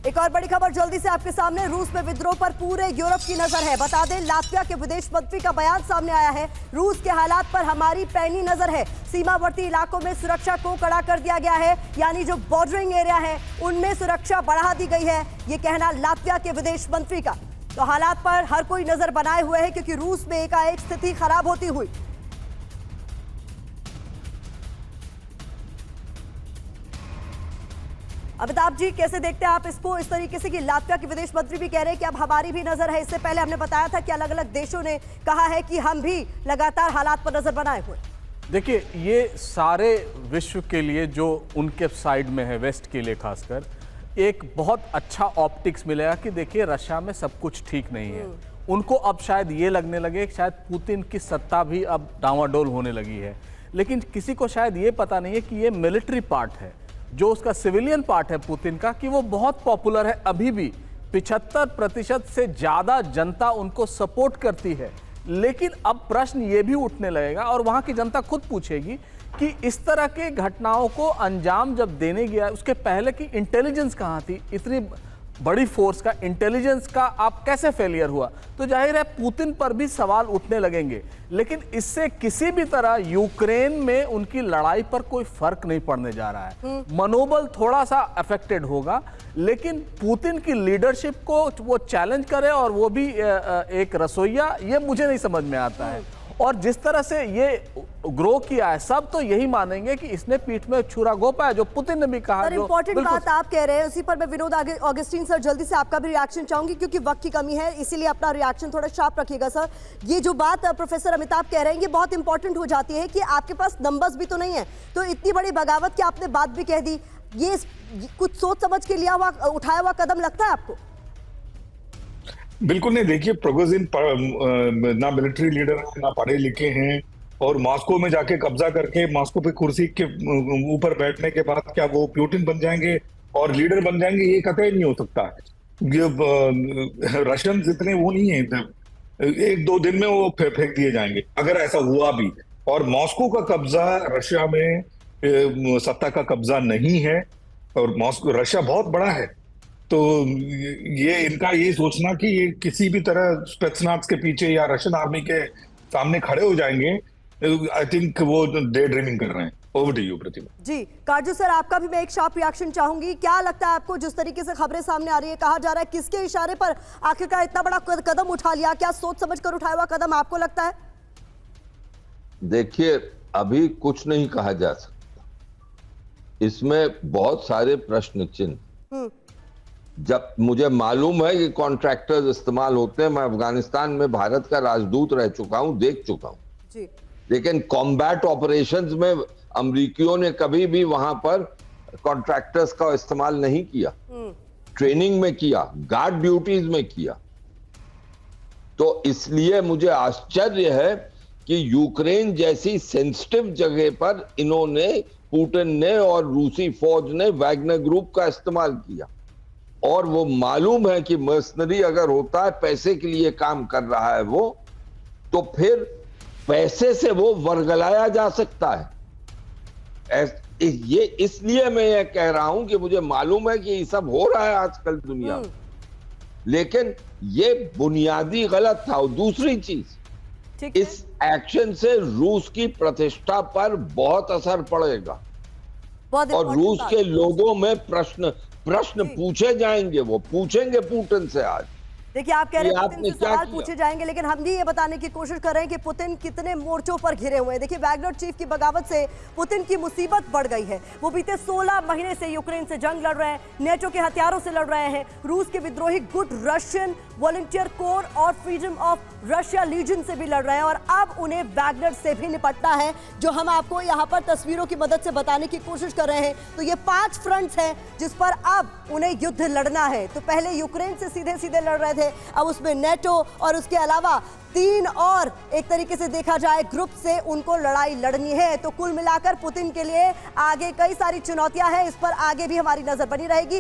एक और बड़ी खबर जल्दी से आपके सामने। रूस में विद्रोह पर पूरे यूरोप की नजर है। बता दें, लातविया के विदेश मंत्री का बयान सामने आया है। रूस के हालात पर हमारी पैनी नजर है। सीमावर्ती इलाकों में सुरक्षा को कड़ा कर दिया गया है, यानी जो बॉर्डरिंग एरिया है उनमें सुरक्षा बढ़ा दी गई है, ये कहना लातविया के विदेश मंत्री का। तो हालात पर हर कोई नजर बनाए हुए है, क्योंकि रूस में एकाएक स्थिति खराब होती हुई। अमिताभ जी, कैसे देखते हैं आप इसको, इस तरीके से कि लातविया के विदेश मंत्री भी कह रहे हैं कि अब हमारी भी नजर है। इससे पहले हमने बताया था कि अलग अलग देशों ने कहा है कि हम भी लगातार हालात पर नजर बनाए हुए। देखिए, ये सारे विश्व के लिए जो उनके साइड में है, वेस्ट के लिए खासकर, एक बहुत अच्छा ऑप्टिक्स मिलेगा कि देखिए रशिया में सब कुछ ठीक नहीं है। उनको अब शायद ये लगने लगे कि शायद पुतिन की सत्ता भी अब डांवाडोल होने लगी है। लेकिन किसी को शायद ये पता नहीं है कि ये मिलिट्री पार्ट है, जो उसका सिविलियन पार्ट है पुतिन का, कि वो बहुत पॉपुलर है। अभी भी 75% से ज़्यादा जनता उनको सपोर्ट करती है। लेकिन अब प्रश्न ये भी उठने लगेगा और वहाँ की जनता खुद पूछेगी कि इस तरह के घटनाओं को अंजाम जब देने गया, उसके पहले की इंटेलिजेंस कहाँ थी? इतनी बड़ी फोर्स का इंटेलिजेंस का आप कैसे फेलियर हुआ? तो जाहिर है पुतिन पर भी सवाल उठने लगेंगे। लेकिन इससे किसी भी तरह यूक्रेन में उनकी लड़ाई पर कोई फर्क नहीं पड़ने जा रहा है। मनोबल थोड़ा सा अफेक्टेड होगा, लेकिन पुतिन की लीडरशिप को वो चैलेंज करे और वो भी एक रसोइया, ये मुझे नहीं समझ में आता है। और जिस तरह से ये ग्रो किया है, सब तो यही मानेंगे कि इसने पीठ में छुरा घोंपा है, जो पुतिन ने भी कहा। सर, इंपॉर्टेंट बात आप कह रहे हैं, उसी पर मैं विनोद ऑगस्टीन सर जल्दी से आपका भी रिएक्शन चाहूंगी, क्योंकि वक्त की कमी है, इसीलिए अपना रिएक्शन थोड़ा शार्प रखिएगा। सर, ये जो बात प्रोफेसर अमिताभ कह रहे हैं, ये बहुत इंपॉर्टेंट हो जाती है कि आपके पास नंबर्स भी तो नहीं है, तो इतनी बड़ी बगावत की आपने बात भी कह दी, ये कुछ सोच समझ के लिया हुआ, उठाया हुआ कदम लगता है आपको? बिल्कुल नहीं। देखिए, प्रोगोजिन ना मिलिट्री लीडर है, ना पढ़े लिखे हैं, और मॉस्को में जाके कब्जा करके मॉस्को पे कुर्सी के ऊपर बैठने के बाद क्या वो पुतिन बन जाएंगे और लीडर बन जाएंगे? ये कतई नहीं हो सकता। ये रशियन इतने वो नहीं है, एक दो दिन में वो फेंक दिए जाएंगे अगर ऐसा हुआ भी। और मॉस्को का कब्जा रशिया में सत्ता का कब्जा नहीं है, और मॉस्को रशिया बहुत बड़ा है। तो ये इनका ये सोचना कि ये किसी भी तरह स्पेत्सनाज़ के पीछे या रशियन आर्मी के सामने खड़े हो जाएंगे, आई थिंक वो डे ड्रीमिंग कर रहे हैं। ओवर टू यू प्रतिभा जी। काजू सर, आपका भी मैं एक शार्प रिएक्शन चाहूंगी। क्या लगता है आपको, जिस तरीके से खबरें सामने आ रही है, कहा जा रहा है किसके इशारे पर आखिरकार इतना बड़ा कदम उठा लिया? क्या सोच समझ कर उठाया हुआ कदम आपको लगता है? देखिए, अभी कुछ नहीं कहा जा सकता, इसमें बहुत सारे प्रश्न चिन्ह। जब मुझे मालूम है कि कॉन्ट्रैक्टर्स इस्तेमाल होते हैं, मैं अफगानिस्तान में भारत का राजदूत रह चुका हूं, देख चुका हूं जी। लेकिन कॉम्बैट ऑपरेशंस में अमेरिकियों ने कभी भी वहां पर कॉन्ट्रैक्टर्स का इस्तेमाल नहीं किया। ट्रेनिंग में किया, गार्ड ड्यूटीज में किया। तो इसलिए मुझे आश्चर्य है कि यूक्रेन जैसी सेंसिटिव जगह पर इन्होंने, पुतिन ने और रूसी फौज ने वैगनर ग्रुप का इस्तेमाल किया। और वो मालूम है कि मर्सनरी अगर होता है, पैसे के लिए काम कर रहा है वो, तो फिर पैसे से वो वर्गलाया जा सकता है। ये इसलिए मैं ये कह रहा हूं कि मुझे मालूम है कि ये सब हो रहा है आजकल दुनिया में, लेकिन ये बुनियादी गलत था। और दूसरी चीज, इस एक्शन से रूस की प्रतिष्ठा पर बहुत असर पड़ेगा, और रूस के लोगों में प्रश्न पूछे जाएंगे। वो पूछेंगे पुतिन से। आज देखिए, आप कह रहे हैं पुतिन से सवाल पूछे जाएंगे, लेकिन हम भी ये बताने की कोशिश कर रहे हैं कि पुतिन कितने मोर्चों पर घिरे हुए हैं। देखिए, वैगनर चीफ की बगावत से पुतिन की मुसीबत बढ़ गई है। वो बीते 16 महीने से यूक्रेन से जंग लड़ रहे हैं, नेटो के हथियारों से लड़ रहे हैं, रूस के विद्रोही गुड रशियन वॉलंटियर कोर और फ्रीडम ऑफ रशिया लीजन से भी लड़ रहे हैं, और अब उन्हें वैगनर से भी निपटना है, जो हम आपको यहाँ पर तस्वीरों की मदद से बताने की कोशिश कर रहे हैं। तो ये 5 फ्रंट्स हैं जिस पर अब उन्हें युद्ध लड़ना है। तो पहले यूक्रेन से सीधे सीधे लड़ रहे थे, अब उसमें नेटो और उसके अलावा 3 और एक तरीके से देखा जाए ग्रुप से उनको लड़ाई लड़नी है। तो कुल मिलाकर पुतिन के लिए आगे कई सारी चुनौतियां हैं, इस पर आगे भी हमारी नजर बनी रहेगी।